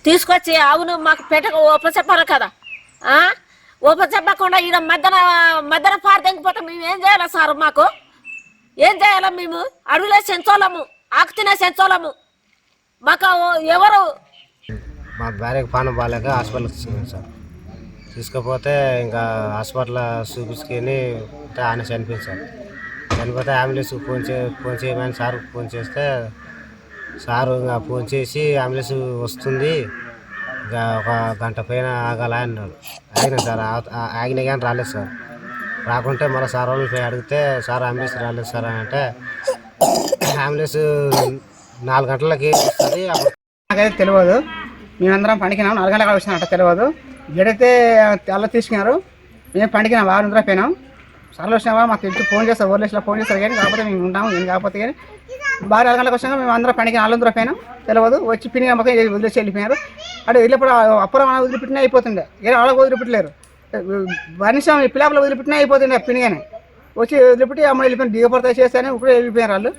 తీసుకొచ్చి అవును మాకు పెట్టక ఒప్పచెప్పారు కదా, ఒప్పచెప్పకుండా ఈడ మధ్యన పారు తెగిపోతాం. మేము ఏం చేయాలి సార్? మాకు ఏం చేయాలా? మేము అడవిలో సెంచోళము, ఆకు తినే సెంచోళము. మాకు ఎవరు? మా భార్యకు పానం బాగాలేక హాస్పిటల్కి తీసుకున్నాం సార్. తీసుకపోతే ఇంకా హాస్పిటల్ చూపించుకొని ఆయన చనిపోయింది సార్. చనిపోతే అంబులెన్స్కి ఫోన్ చేయమని సార్ ఫోన్ చేస్తే సారు ఇంకా ఫోన్ చేసి అంబులెన్స్ వస్తుంది, ఇంకా ఒక గంట పైన ఆగాల అన్నాడు. ఆగిన సార్, ఆగినా కానీ రాలేదు సార్. రాకుంటే మళ్ళీ సార్ వాళ్ళు పోయి అడిగితే సార్ అంబులెన్స్ రాలేదు సార్ అని అంటే అంబులెన్స్ 4 గంటలకి వస్తుంది. అప్పుడు నాకైతే తెలియదు. మేమందరం పండుకినాం, 4 గంటలకు వచ్చినట్ట తెలియదు. గడితే తెల్ల తీసుకున్నారు. మేము పండుకినాం, 6 పోయినాం. సార్లు వచ్చినావా మాకు తెలిసి ఫోన్ చేస్తారు, ఓర్లేసినా ఫోన్ చేస్తారు. కానీ కాకపోతే మేము ఉంటాము, ఏం కాకపోతే కానీ 4 గంటలకు వచ్చినాక మేము అందరం పండుగ 4 పోయినాం. తెలియదు. వచ్చి పిన్ని మొత్తం వదిలేసి వెళ్ళిపోయినారు. అటు వెళ్ళినప్పుడు అప్పురం వదిలిపెట్టినా అయిపోతుండే, ఏ వాళ్ళకి వదిలిపెట్టలేరు. మనిషి పిల్లలు వదిలిపెట్టినా అయిపోతుండే పిన్నిగానే. వచ్చి వదిలిపెట్టి అమ్మ వెళ్ళిపోయిన దిగపడతా చేస్తానే ఇప్పుడు వెళ్ళిపోయారు వాళ్ళు.